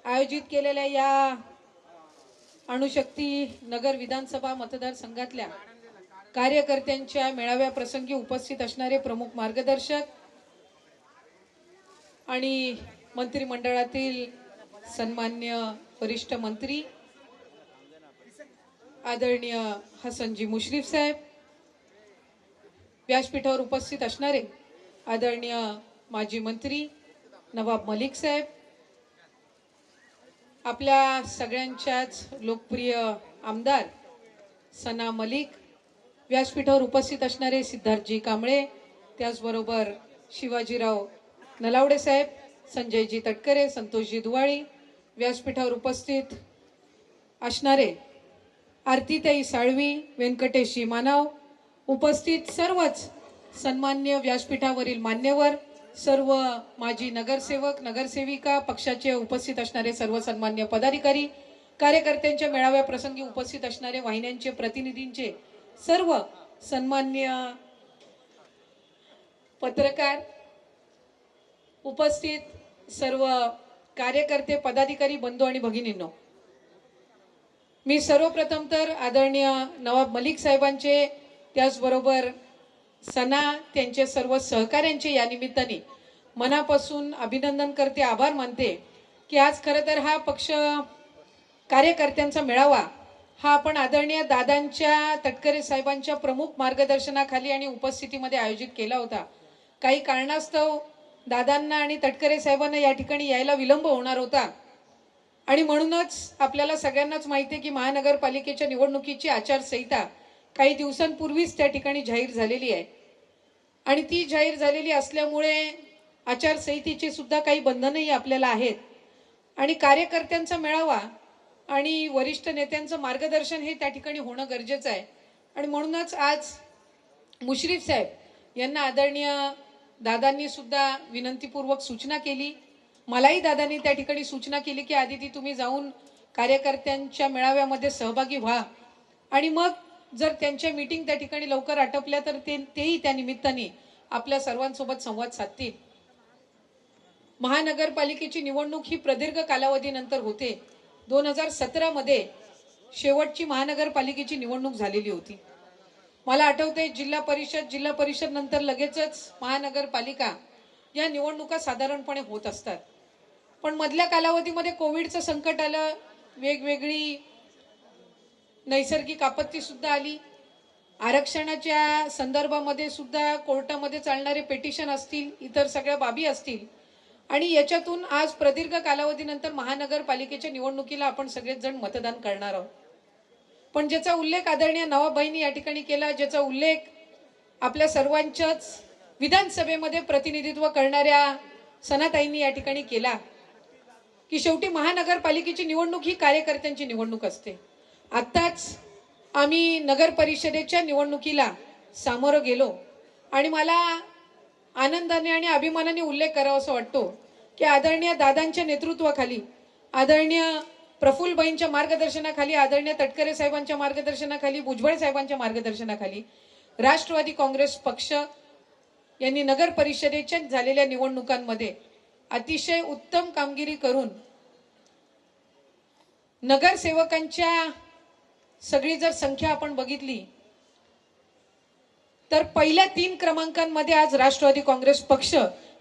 आयोजित केलेल्या या अणुशक्ती नगर विधानसभा मतदारसंघातल्या कार्यकर्त्यांच्या मेळाव्या प्रसंगी उपस्थित असणारे प्रमुख मार्गदर्शक आणि मंत्रिमंडळातील सन्मान्य वरिष्ठ मंत्री आदरणीय हसनजी मुश्रीफ साहेब, व्यासपीठावर उपस्थित असणारे आदरणीय माजी मंत्री नवाब मलिक साहेब, आपल्या सगळ्यांच्याच लोकप्रिय आमदार सना मलिक, व्यासपीठावर उपस्थित असणारे सिद्धार्थजी कांबळे, त्याचबरोबर शिवाजीराव नलावडे साहेब, संजयजी तटकरे, संतोषजी दुवाळी, व्यासपीठावर उपस्थित असणारे आरतीताई साळवी, व्यंकटेशजी मानव, उपस्थित सर्वच सन्मान्य व्यासपीठावरील मान्यवर, सर्व माजी नगरसेवक नगरसेविका, पक्षाचे उपस्थित असणारे सर्व सन्मान्य पदाधिकारी, कार्यकर्त्यांच्या मेळाव्या प्रसंगी उपस्थित असणारे वाहिन्यांचे प्रतिनिधींचे सर्व सन्मान्य पत्रकार, उपस्थित सर्व कार्यकर्ते पदाधिकारी बंधू आणि भगिनींनो, मी सर्वप्रथम तर आदरणीय नवाब मलिक साहेबांचे त्याचबरोबर सना त्यांचे सर्व सहकाऱ्यांचे या निमित्ताने मनापासून अभिनंदन करते, आभार मानते की आज खरं तर हा पक्ष कार्यकर्त्यांचा मेळावा हा आपण आदरणीय दादांच्या तटकरे साहेबांच्या प्रमुख मार्गदर्शनाखाली आणि उपस्थितीमध्ये आयोजित केला होता. काही कारणास्तव दादांना आणि तटकरे साहेबांना या ठिकाणी यायला विलंब होणार होता आणि म्हणूनच आपल्याला सगळ्यांनाच माहिती आहे की महानगरपालिकेच्या निवडणुकीची आचारसंहिता काही दिवसांपूर्वीच त्या ठिकाणी जाहीर झालेली आहे आणि ती जाहीर झालेली असल्यामुळे आचारसंहितेची सुद्धा काही बंधनही आपल्याला आहेत आणि कार्यकर्त्यांचा मेळावा आणि वरिष्ठ नेत्यांचं मार्गदर्शन हे त्या ठिकाणी होणं गरजेचं आहे आणि म्हणूनच आज मुश्रीफ साहेब यांना आदरणीय दादांनी सुद्धा विनंतीपूर्वक सूचना केली, मलाही दादांनी त्या ठिकाणी सूचना केली की आदिती तुम्ही जाऊन कार्यकर्त्यांच्या मेळाव्यामध्ये सहभागी व्हा आणि मग जर त्यांच्या मीटिंग त्या ठिकाणी लवकर आटपल्या तर तेही त्या निमित्ताने आपल्या सर्वांसोबत संवाद साधतील. महानगरपालिकेची निवडणूक ही प्रदीर्घ कालावधीनंतर होते. 2017 मध्ये शेवटची महानगरपालिकेची निवडणूक झालेली होती. मला आठवते जिल्हा परिषद नंतर लगेचच महानगरपालिका या निवडणुका साधारणपणे होत असतात. पण मधल्या कालावधीमध्ये कोविडचं संकट आलं, वेगवेगळी नैसर्गिक आपत्ती सुद्धा आली, आरक्षणाच्या संदर्भामध्ये सुद्धा कोर्टामध्ये चालणारे पेटिशन असतील, इतर सगळ्या बाबी असतील आणि याच्यातून आज प्रदीर्घ कालावधीनंतर महानगरपालिकेच्या निवडणुकीला आपण सगळेच जण मतदान करणार आहोत. पण ज्याचा उल्लेख आदरणीय नवाबाईंनी या ठिकाणी केला, ज्याचा उल्लेख आपल्या सर्वांच्याच विधानसभेमध्ये प्रतिनिधित्व करणाऱ्या सनाताईंनी या ठिकाणी केला की शेवटी महानगरपालिकेची निवडणूक ही कार्यकर्त्यांची निवडणूक असते. आत्ताच आम्ही नगर परिषदेच्या निवडणुकीला सामोरं गेलो आणि मला आनंदाने आणि अभिमानाने उल्लेख करावा असं वाटतो की आदरणीय दादांच्या नेतृत्वाखाली, आदरणीय प्रफुल्लबाईंच्या मार्गदर्शनाखाली, आदरणीय तटकरे साहेबांच्या मार्गदर्शनाखाली, भुजबळ साहेबांच्या मार्गदर्शनाखाली राष्ट्रवादी काँग्रेस पक्ष यांनी नगर परिषदेच्या झालेल्या निवडणुकांमध्ये अतिशय उत्तम कामगिरी करून नगरसेवकांच्या सगळी जर संख्या आपण बघितली तर पहिल्या 3 क्रमांकांमध्ये आज राष्ट्रवादी काँग्रेस पक्ष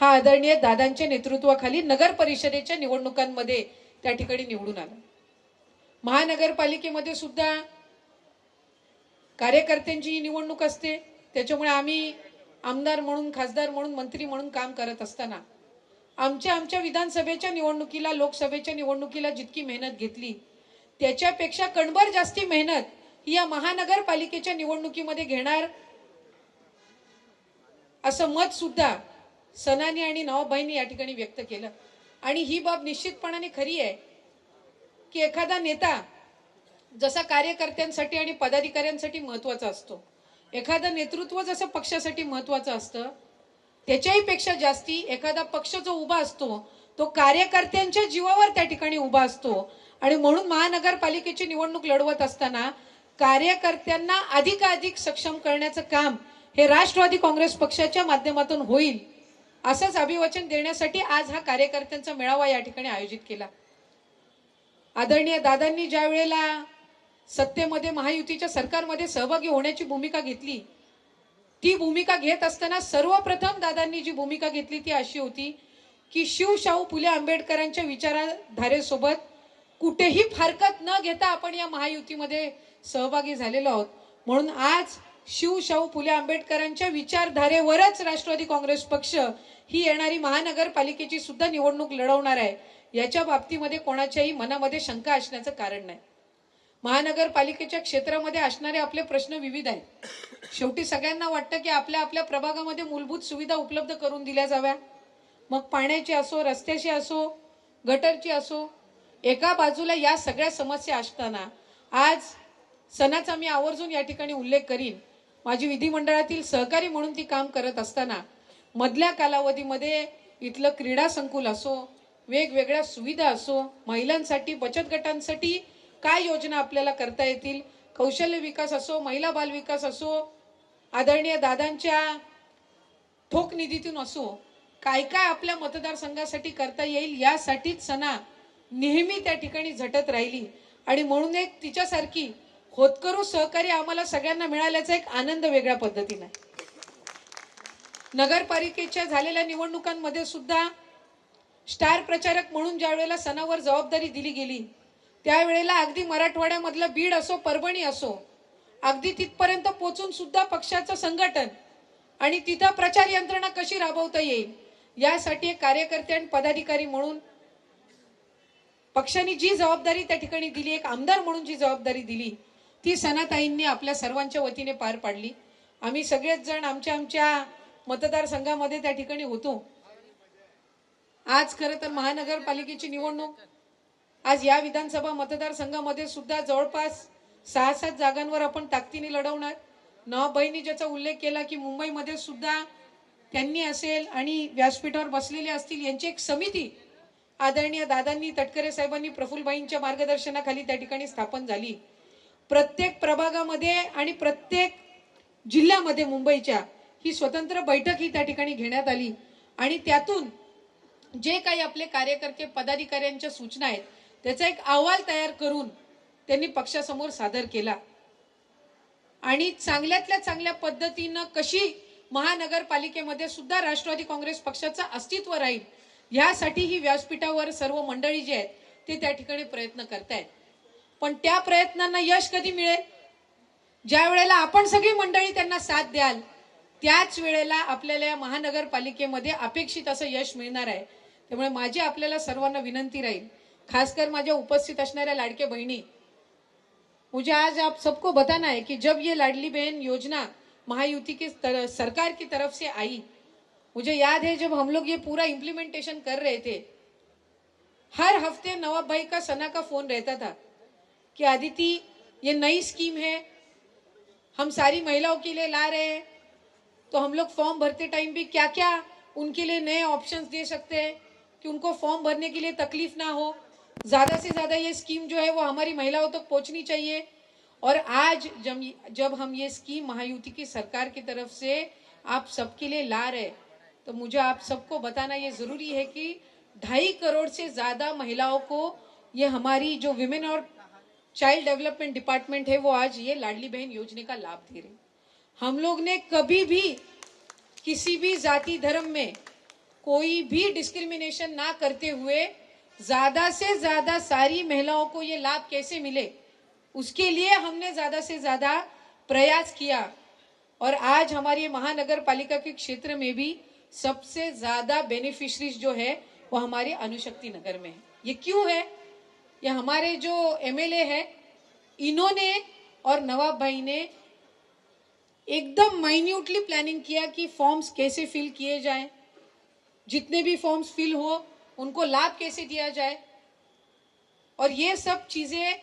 हा आदरणीय दादांच्या नेतृत्वाखाली नगर परिषदेच्या निवडणुकांमध्ये त्या ठिकाणी निवडून आला. महानगरपालिकेमध्ये सुद्धा कार्यकर्त्यांची ही निवडणूक असते, त्याच्यामुळे आम्ही आमदार म्हणून, खासदार म्हणून, मंत्री म्हणून काम करत असताना आमच्या विधानसभेच्या निवडणुकीला, लोकसभेच्या निवडणुकीला जितकी मेहनत घेतली त्याच्यापेक्षा कणभर जास्ती मेहनत ही या महानगरपालिकेच्या निवडणुकीमध्ये घेणार असं मत सुद्धा सनानी आणि नवाबाईंनी या ठिकाणी व्यक्त केलं. आणि ही बाब निश्चितपणाने खरी आहे की एखादा नेता जसा कार्यकर्त्यांसाठी आणि पदाधिकाऱ्यांसाठी महत्वाचा असतो, एखादं नेतृत्व जसं पक्षासाठी महत्वाचं असतं, त्याच्याही पेक्षा जास्ती एखादा पक्ष जो उभा असतो तो कार्यकर्त्यांच्या जीवावर त्या ठिकाणी उभा असतो आणि म्हणून महानगरपालिकेची निवडणूक लढवत असताना कार्यकर्त्यांना अधिकाधिक सक्षम करण्याचं काम हे राष्ट्रवादी काँग्रेस पक्षाच्या माध्यमातून होईल असंच अभिवचन देण्यासाठी आज हा कार्यकर्त्यांचा मेळावा या ठिकाणी आयोजित केला. आदरणीय दादांनी ज्या वेळेला सत्तेमध्ये महायुतीच्या सरकारमध्ये सहभागी होण्याची भूमिका घेतली, ती भूमिका घेत असताना सर्वप्रथम दादांनी जी भूमिका घेतली ती अशी होती की शिवशाहू फुले आंबेडकरांच्या विचारधारेसोबत कुठेही फारकत न घेता आपण या महायुतीमध्ये सहभागी झालेलो आहोत. म्हणून आज शिवशाहू फुले आंबेडकरांच्या विचारधारेवरच राष्ट्रवादी काँग्रेस पक्ष ही येणारी महानगरपालिकेची सुद्धा निवडणूक लढवणार आहे. याच्या बाबतीमध्ये कोणाच्याही मनामध्ये शंका असण्याचं कारण नाही. महानगरपालिकेच्या क्षेत्रामध्ये असणारे आपले प्रश्न विविध आहेत. शेवटी सगळ्यांना वाटतं की आपल्या आपल्या प्रभागामध्ये मूलभूत सुविधा उपलब्ध करून दिल्या जाव्या. मग पाण्याची असो, रस्त्याची असो, गटरची असो, एका बाजूला या सगळ्या समस्या असताना आज सणाचा मी आवर्जून या ठिकाणी उल्लेख करीन. माझी विधिमंडळातील सहकारी म्हणून ती काम करत असताना मधल्या कालावधीमध्ये इथलं क्रीडा संकुल असो, वेगवेगळ्या सुविधा असो, महिलांसाठी बचत गटांसाठी काय योजना आपल्याला करता येतील, कौशल्य विकास असो, महिला बाल विकास असो, आदरणीय दादांच्या ठोक निधीतून असो, काय काय आपल्या मतदारसंघासाठी करता येईल यासाठीच सना नेहमी त्या ठिकाणी झटत राहिली. आणि म्हणून एक तिच्यासारखी होतकरू सहकारी आम्हाला सगळ्यांना मिळाल्याचा एक आनंद वेगळ्या पद्धतीने. नगरपालिकेच्या झालेल्या निवडणुकांमध्ये सुद्धा स्टार प्रचारक म्हणून ज्या वेळेला सणावर जबाबदारी दिली गेली त्यावेळेला अगदी मराठवाड्यामधलं बीड असो, परभणी असो, अगदी तिथपर्यंत पोहोचून सुद्धा पक्षाचं संघटन आणि तिथं प्रचार यंत्रणा कशी राबवता येईल यासाठी एक कार्यकर्ते आणि पदाधिकारी म्हणून पक्षाने जी जबाबदारी त्या ठिकाणी दिली, एक आमदार म्हणून जी जबाबदारी दिली ती सनाताईंनी आपल्या सर्वांच्या वतीने पार पाडली. आम्ही सगळेच जण आमच्या आमच्या मतदारसंघामध्ये त्या ठिकाणी होतो. आज खरं तर महानगरपालिकेची निवडणूक आज या विधानसभा मतदारसंघामध्ये सुद्धा जवळपास 6-7 जागांवर आपण ताकदीने लढवणार. नवाबाईंनी ज्याचा उल्लेख केला की मुंबईमध्ये सुद्धा त्यांनी असेल आणि व्यासपीठावर बसलेले असतील यांची एक समिती आदरणीय दादांनी, तटकरे साहेबांनी, प्रफुल्लबाईंच्या मार्गदर्शनाखाली त्या ठिकाणी स्थापन झाली. प्रत्येक प्रभागामध्ये आणि प्रत्येक जिल्ह्यामध्ये मुंबईच्या ही स्वतंत्र बैठक ही त्या ठिकाणी घेण्यात आली आणि त्यातून जे काही आपले कार्यकर्ते पदाधिकाऱ्यांच्या सूचना आहेत त्याचा एक अहवाल तयार करून त्यांनी पक्षासमोर सादर केला. आणि चांगल्यातल्या चांगल्या पद्धतीनं कशी महानगरपालिकेमध्ये सुद्धा राष्ट्रवादी काँग्रेस पक्षाचं अस्तित्व राहील यासाठी ही व्यासपीठावर सर्व मंडळी जे आहेत ते त्या ठिकाणी प्रयत्न करतायत. पण त्या प्रयत्नांना यश कधी मिळेल? ज्या वेळेला आपण सगळी मंडळी त्यांना साथ द्याल त्याच वेळेला आपल्याला या महानगरपालिकेमध्ये अपेक्षित असं यश मिळणार आहे. त्यामुळे माझी आपल्याला सर्वांना विनंती राहील, खासकर माझ्या उपस्थित असणाऱ्या लाडके बहिणी, मुझे आज आप सबको बताना है कि जब ये लाडली बहन योजना महायुति के सरकार की तरफ से आई, मुझे याद है जब हम लोग ये पूरा इम्प्लीमेंटेशन कर रहे थे, हर हफ्ते नवाब भाई का सना का फोन रहता था कि आदिति ये नई स्कीम है, हम सारी महिलाओं के लिए ला रहे हैं, तो हम लोग फॉर्म भरते टाइम भी क्या क्या उनके लिए नए ऑप्शंस दे सकते हैं कि उनको फॉर्म भरने के लिए तकलीफ ना हो, ज्यादा से ज्यादा ये स्कीम जो है वो हमारी महिलाओं तक पहुंचनी चाहिए. और आज जब हम ये स्कीम महायुति की सरकार की तरफ से आप सबके लिए ला रहे, तो मुझे आप सबको बताना ये जरूरी है कि 2.5 करोड़ से ज्यादा महिलाओं को ये हमारी जो विमेन और चाइल्ड डेवलपमेंट डिपार्टमेंट है वो आज ये लाडली बहन योजना का लाभ दे रहे. हम लोग ने कभी भी किसी भी जाति धर्म में कोई भी डिस्क्रिमिनेशन ना करते हुए ज्यादा से ज्यादा सारी महिलाओं को ये लाभ कैसे मिले उसके लिए हमने ज्यादा से ज्यादा प्रयास किया. और आज हमारी महानगर पालिका के क्षेत्र में भी सबसे ज्यादा बेनिफिशरीज जो है वो हमारे अनुशक्ति नगर में है. ये क्यों है? ये हमारे जो एमएलए है इन्होंने और नवाब भाई ने एकदम माइन्यूटली प्लानिंग किया कि फॉर्म्स कैसे फिल किए जाएं, जितने भी फॉर्म्स फिल हो उनको लाभ कैसे दिया जाए. और ये सब चीजें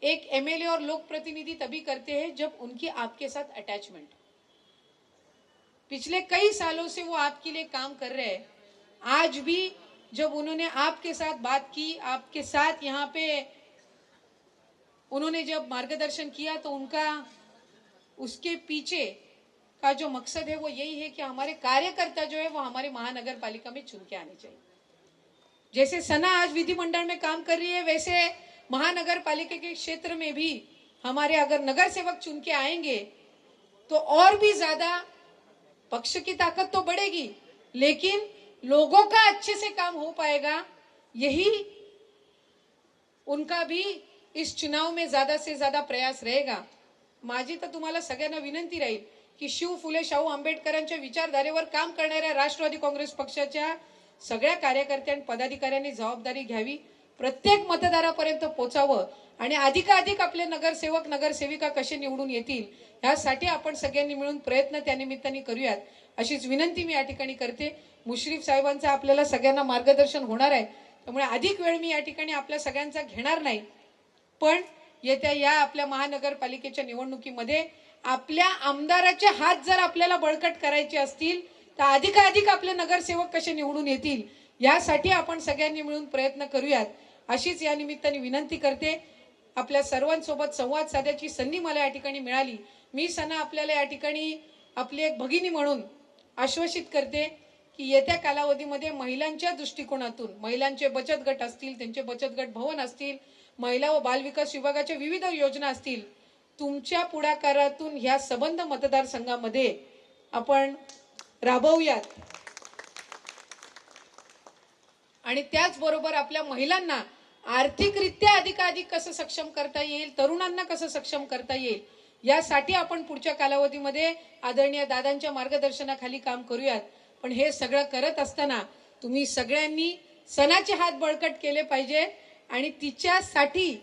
एक एमएलए और लोक प्रतिनिधि तभी करते हैं जब उनकी आपके साथ अटैचमेंट. पिछले कई सालों से वो आपके लिए काम कर रहे हैं. आज भी जब उन्होंने आपके साथ बात की, आपके साथ यहाँ पे उन्होंने जब मार्गदर्शन किया तो उनका उसके पीछे का जो मकसद है वो यही है कि हमारे कार्यकर्ता जो है वो हमारे महानगर पालिका में चुन के आने चाहिए. जैसे सना आज विधिमंडल में काम कर रही है वैसे महानगर पालिका के क्षेत्र में भी हमारे अगर नगर सेवक चुन के आएंगे तो और भी ज्यादा पक्ष की ताकत तो बढ़ेगी, लेकिन लोगों का अच्छे से काम हो पाएगा। यही उनका भी इस चुनाव में ज्यादा से ज्यादा प्रयास रहेगा। माझी तर तुम्हाला सगळ्यांना विनंती राहील की शिव फुले शाहू आंबेडकरांच्या विचारधारेवर काम करणाऱ्या राष्ट्रवादी काँग्रेस पक्षाच्या सगळ्या कार्यकर्त्या आणि पदाधिकाऱ्यांनी जबाबदारी घ्यावी, प्रत्येक मतदारापर्यंत पोहोचावं आणि अधिकाधिक आपले नगरसेवक नगरसेविका कसे निवडून येतील यासाठी आपण सगळ्यांनी मिळून प्रयत्न त्या निमित्ताने करूयात, अशीच विनंती मी या ठिकाणी करते। मुश्रीफ साहेबांचं आपल्याला सगळ्यांना मार्गदर्शन होणार आहे, त्यामुळे अधिक वेळ मी या ठिकाणी आपल्या सगळ्यांचा घेणार नाही। पण येत्या या आपल्या महानगरपालिकेच्या निवडणुकीमध्ये आपल्या आमदाराचे हात जर आपल्याला बळकट करायचे असतील तर अधिकाधिक आपले नगरसेवक कसे निवडून येतील यासाठी आपण सगळ्यांनी मिळून प्रयत्न करूयात, अशीच या निमित्ताने विनंती करते। आपल्या सर्वांसोबत संवाद साधण्याची संधी मला या ठिकाणी मिळाली। मी सना आपल्याला या ठिकाणी आपली एक भगिनी म्हणून आश्वासित करते की येत्या कालावधीमध्ये महिलांच्या दृष्टिकोनातून महिलांचे बचत गट असतील, त्यांचे बचत गट भवन असतील, महिला व बाल विकास विभागाच्या विविध योजना असतील, तुमच्या पुढाकारातून ह्या संबंध मतदारसंघामध्ये आपण राबवूयात आणि त्याचबरोबर आपल्या महिलांना आर्थिकरित्या अधिकाधिक कसं सक्षम करता येईल, तरुणांना कसं सक्षम करता येईल यासाठी आपण पुढच्या कालावधीमध्ये आदरणीय दादांच्या मार्गदर्शनाखाली काम करूयात। पण हे सगळं करत असताना तुम्ही सगळ्यांनी सणाचे हात बळकट केले पाहिजे आणि तिच्यासाठी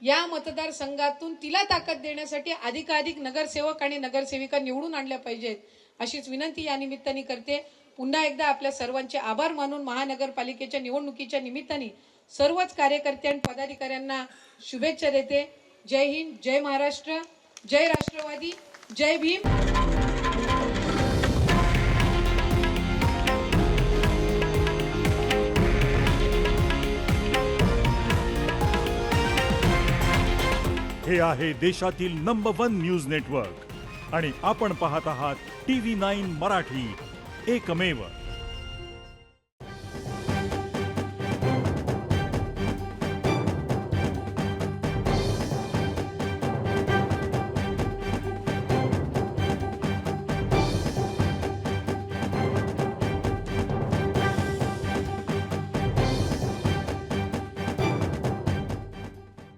या मतदारसंघातून तिला ताकद देण्यासाठी अधिकाधिक नगरसेवक आणि नगरसेविका निवडून आणल्या पाहिजेत, अशीच विनंती या निमित्ताने करते। पुन्हा एकदा आपल्या सर्वांचे आभार मानून महानगरपालिकेच्या निवडणुकीच्या निमित्ताने सर्वच कार्यकर्ते आणि पदाधिकाऱ्यांना शुभेच्छा देते। जय हिंद, जय महाराष्ट्र, जय राष्ट्रवादी, जय भीम। हे आहे देशातील नंबर 1 न्यूज नेटवर्क आणि आपण पाहत आहात TV9 मराठी, एकमेव।